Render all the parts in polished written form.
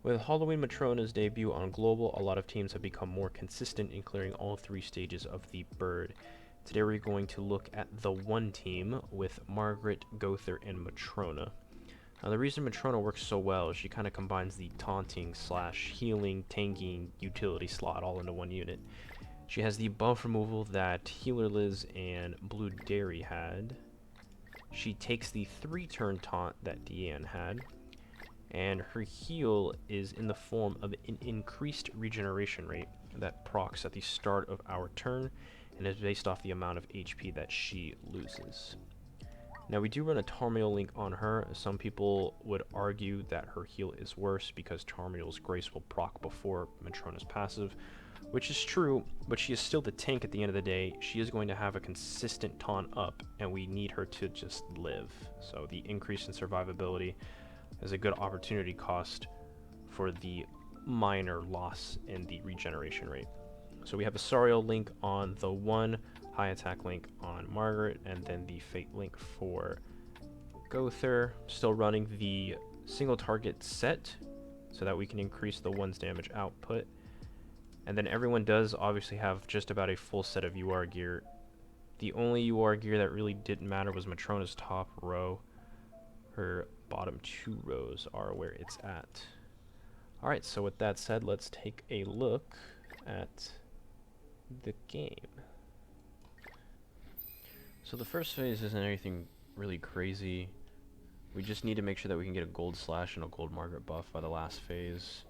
With Halloween Matrona's debut on Global, a lot of teams have become more consistent in clearing all three stages of the bird. Today we're going to look at the one team with Margaret, Gother, and Matrona. Now the reason Matrona works so well is she kind of combines the taunting slash healing, tanking, utility slot all into one unit. She has the buff removal that Healer Liz and Blue Dairy had. She takes the 3-turn taunt that Deanne had. And her heal is in the form of an increased regeneration rate that procs at the start of our turn and is based off the amount of HP that she loses. Now we do run a Tarmiel link on her. Some people would argue that her heal is worse because Tarmiel's Grace will proc before Matrona's passive, which is true, but she is still the tank at the end of the day. She is going to have a consistent taunt up, and we need her to just live. So the increase in survivability is a good opportunity cost for the minor loss in the regeneration rate. So we have a Sariel link on the one, high attack link on Margaret, and then the Fate link for Gother. Still running the single target set so that we can increase the one's damage output. And then everyone does obviously have just about a full set of UR gear. The only UR gear that really didn't matter was Matrona's top row. Her bottom 2 rows are where it's at. Alright, so with that said, let's take a look at the game. So the first phase isn't anything really crazy. We just need to make sure that we can get a gold slash and a gold Margaret buff by the last phase.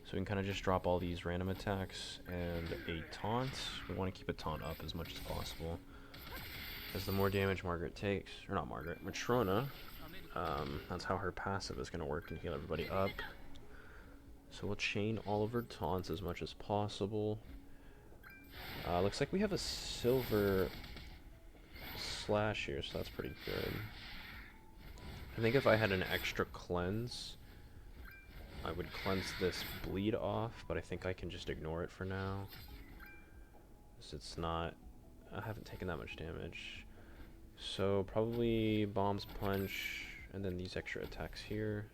So we can kind of just drop all these random attacks and a taunt. We want to keep a taunt up as much as possible, because the more damage Margaret takes, or not Margaret, Matrona, that's how her passive is going to work and heal everybody up. So we'll chain all of her taunts as much as possible. Looks like we have a silver slash here, so that's pretty good. I think if I had an extra cleanse, I would cleanse this bleed off, but I think I can just ignore it for now. Because it's not... I haven't taken that much damage. So probably Bomb's Punch, and then these extra attacks here.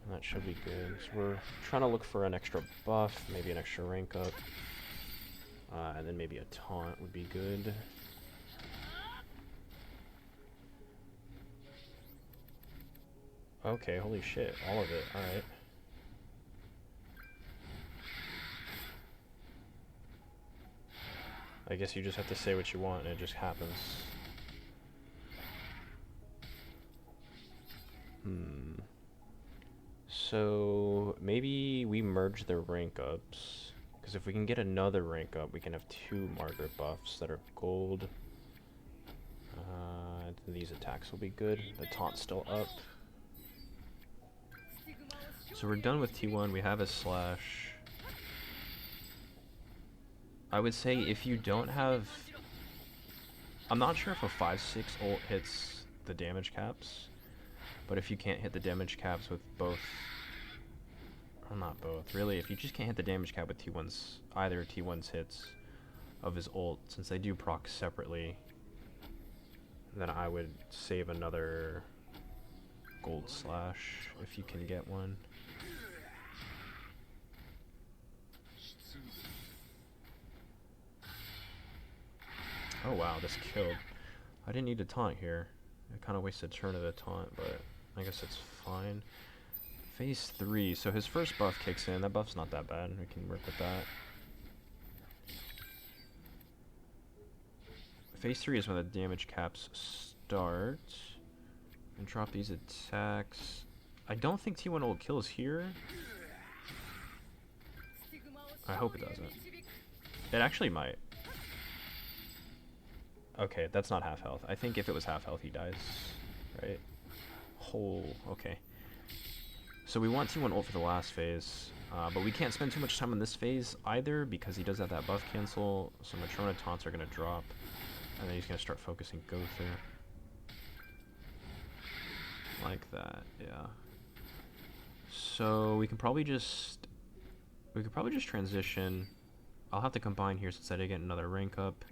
And that should be good. So we're trying to look for an extra buff, maybe an extra rank up. And then maybe a taunt would be good. Okay, holy shit, all of it, alright. I guess you just have to say what you want and it just happens. So maybe we merge the rank ups, because if we can get another rank up, we can have 2 Margaret buffs that are gold. These attacks will be good. The taunt's still up. So we're done with T1, we have a slash. I would say if you don't have... I'm not sure if a 5-6 ult hits the damage caps, but if you can't hit the damage caps with both... Well, not both, really, if you just can't hit the damage cap with T1's, either T1's hits of his ult, since they do proc separately, then I would save another gold slash if you can get one. Oh wow, this killed. I didn't need to taunt here. I kind of wasted a turn of the taunt, but I guess it's fine. Phase 3, so his first buff kicks in. That buff's not that bad, we can work with that. Phase 3 is when the damage caps start. And drop these attacks. I don't think T1 ult kills here. I hope it doesn't. It actually might. Okay, that's not half health. I think if it was half health, he dies, right? Oh, okay. So we want T1 ult for the last phase, but we can't spend too much time on this phase either because he does have that buff cancel, so Matrona taunts are going to drop, and then he's going to start focusing Gother. Like that, yeah. So we can probably just... We could probably just transition. I'll have to combine here since I did get another rank up.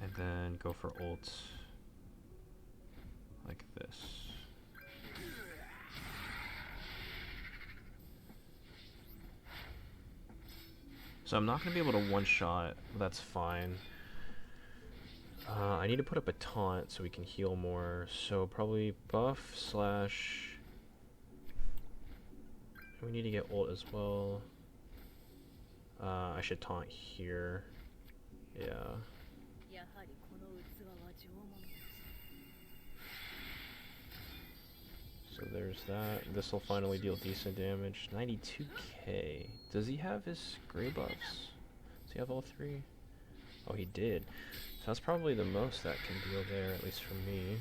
And then go for ult like this. So I'm not going to be able to one-shot, but that's fine. I need to put up a taunt so we can heal more. So probably buff slash... We need to get ult as well. I should taunt here. Yeah. So there's that. This will finally deal decent damage. 92k. Does he have his gray buffs? Does he have all three? Oh, he did. So that's probably the most that can deal there, at least for me.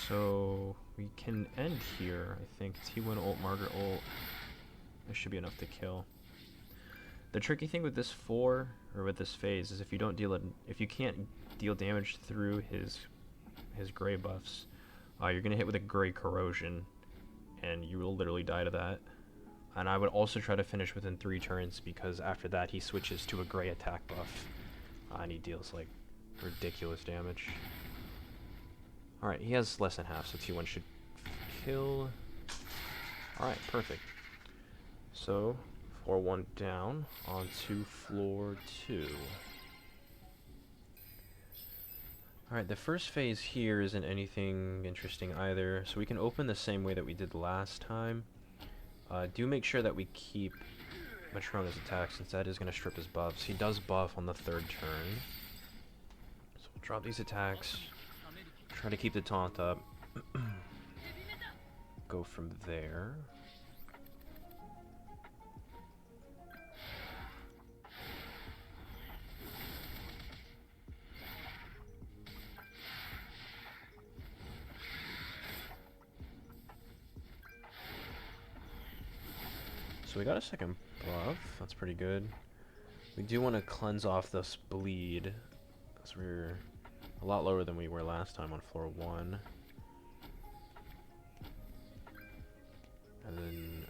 So we can end here, I think. T1 ult, Margaret ult. This should be enough to kill. The tricky thing with this with this phase is if you don't deal it, if you can't deal damage through his gray buffs, you're gonna hit with a gray corrosion, and you will literally die to that. And I would also try to finish within 3 turns, because after that he switches to a gray attack buff, and he deals like ridiculous damage. Alright, he has less than half, so T1 should kill. Alright, perfect. So, floor 1 down, onto floor 2. Alright, the first phase here isn't anything interesting either, so we can open the same way that we did last time. Do make sure that we keep Matrona's attack, since that is going to strip his buffs. He does buff on the 3rd turn. So we'll drop these attacks, try to keep the taunt up, go from there. So we got a second buff, that's pretty good. We do want to cleanse off this bleed, because we're a lot lower than we were last time on floor 1. And then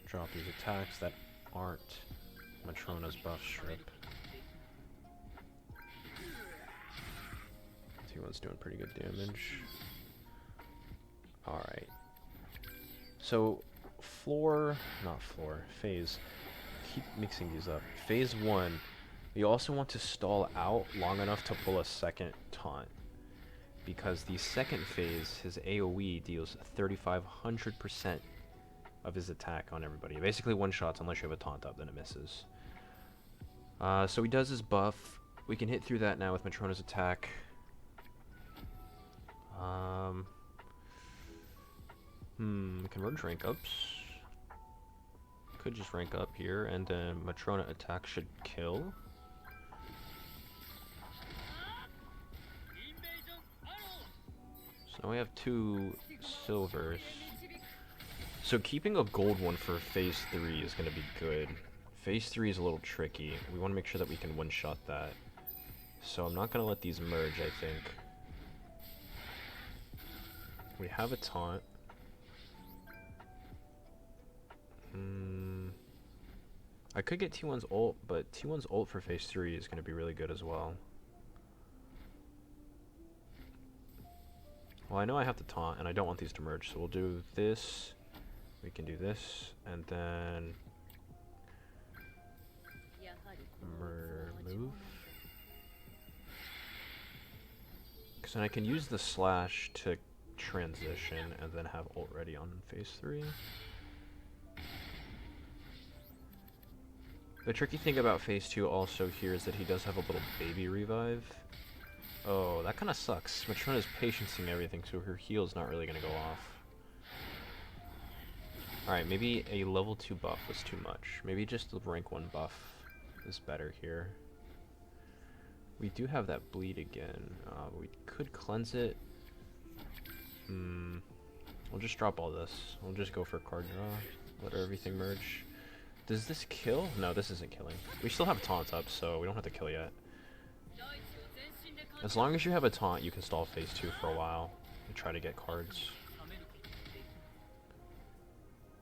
drop these attacks that aren't Matrona's buff strip. T1's doing pretty good damage. Alright. So phase. Keep mixing these up. Phase 1, we also want to stall out long enough to pull a second taunt, because the second phase, his AoE deals 3,500% of his attack on everybody. Basically one shots unless you have a taunt up, then it misses. So he does his buff. We can hit through that now with Matrona's attack. Converge rank ups. Could just rank up here, and then Matrona attack should kill. So now we have 2 silvers. So keeping a gold one for phase 3 is going to be good. Phase 3 is a little tricky. We want to make sure that we can one-shot that. So I'm not going to let these merge, I think. We have a taunt. I could get T1's ult, but T1's ult for phase 3 is going to be really good as well. Well, I know I have to taunt, and I don't want these to merge, so we'll do this. We can do this, and then move. Because then I can use the slash to transition, and then have ult ready on phase 3. The tricky thing about phase 2 also here is that he does have a little baby revive. Oh, that kind of sucks. Matrona's patience-ing everything, so her heal's not really going to go off. Alright, maybe a level 2 buff was too much. Maybe just the rank 1 buff is better here. We do have that bleed again. We could cleanse it. We'll just drop all this. We'll just go for card draw. Let everything merge. Does this kill? No, this isn't killing. We still have taunt up, so we don't have to kill yet. As long as you have a taunt, you can stall phase 2 for a while and try to get cards.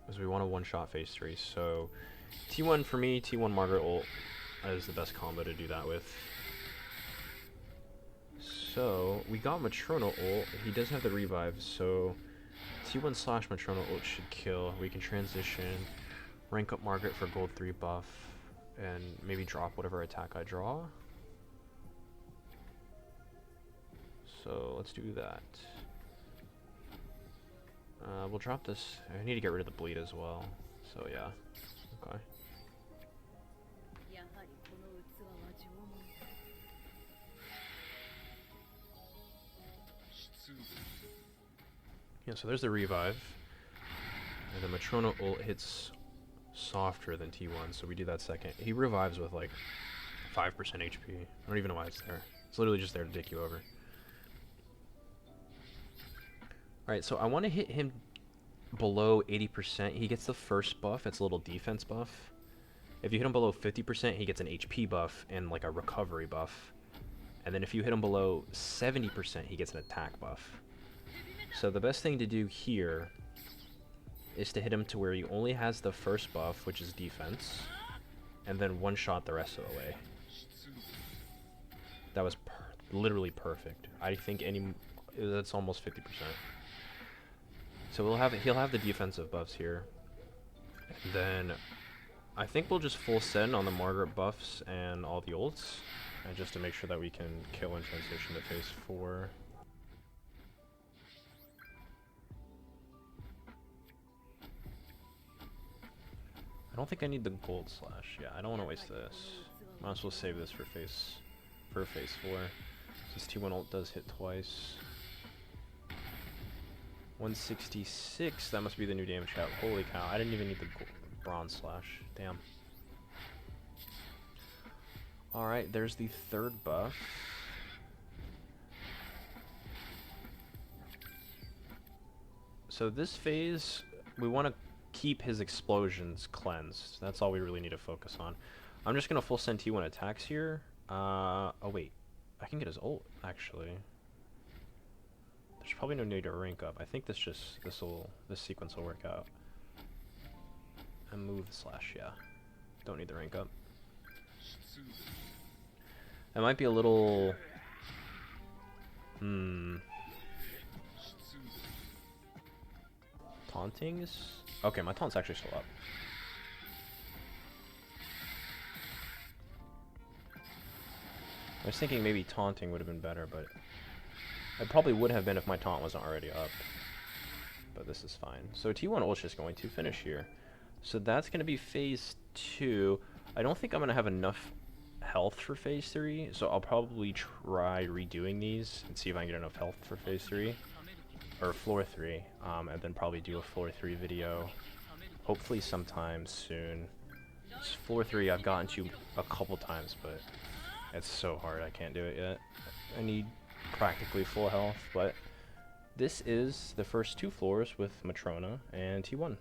Because we want to one-shot phase 3, so T1 for me, T1 Margaret ult is the best combo to do that with. So, we got Matrona ult. He does have the revive, so T1 slash Matrona ult should kill. We can transition, rank up Margaret for gold 3 buff, and maybe drop whatever attack I draw. So let's do that. We'll drop this. I need to get rid of the bleed as well. So yeah. Okay. Yeah, so there's the revive. And the Matrona ult hits softer than T1, so we do that second. He revives with like 5% HP. I don't even know why it's there. It's literally just there to dick you over. Alright, so I want to hit him below 80%. He gets the first buff. It's a little defense buff. If you hit him below 50%, he gets an HP buff and like a recovery buff. And then if you hit him below 70%, he gets an attack buff. So the best thing to do here is to hit him to where he only has the first buff, which is defense, and then one-shot the rest of the way. That was literally perfect. I think that's almost 50%. So he'll have the defensive buffs here. And then I think we'll just full send on the Margaret buffs and all the ults, and just to make sure that we can kill and transition to phase 4. I don't think I need the gold slash. Yeah, I don't want to waste this. Might as well save this for phase 4. This T1 ult does hit twice. 166. That must be the new damage cap. Holy cow! I didn't even need the bronze slash. Damn. All right, there's the third buff. So this phase, we want to keep his explosions cleansed. That's all we really need to focus on. I'm just gonna full send T1 attacks here. Oh wait, I can get his ult actually. There's probably no need to rank up. I think this sequence will work out. And move slash, yeah. Don't need the rank up. It might be a little tauntings? Okay, my taunt's actually still up. I was thinking maybe taunting would have been better, but it probably would have been if my taunt wasn't already up. But this is fine. So T1 ult's just going to finish here. So that's going to be phase 2. I don't think I'm going to have enough health for phase 3, so I'll probably try redoing these and see if I can get enough health for phase 3. Or floor 3, and then probably do a floor 3 video, hopefully sometime soon. This floor 3 I've gotten to a couple times, but it's so hard I can't do it yet. I need practically full health, but this is the first 2 floors with Matrona and T1.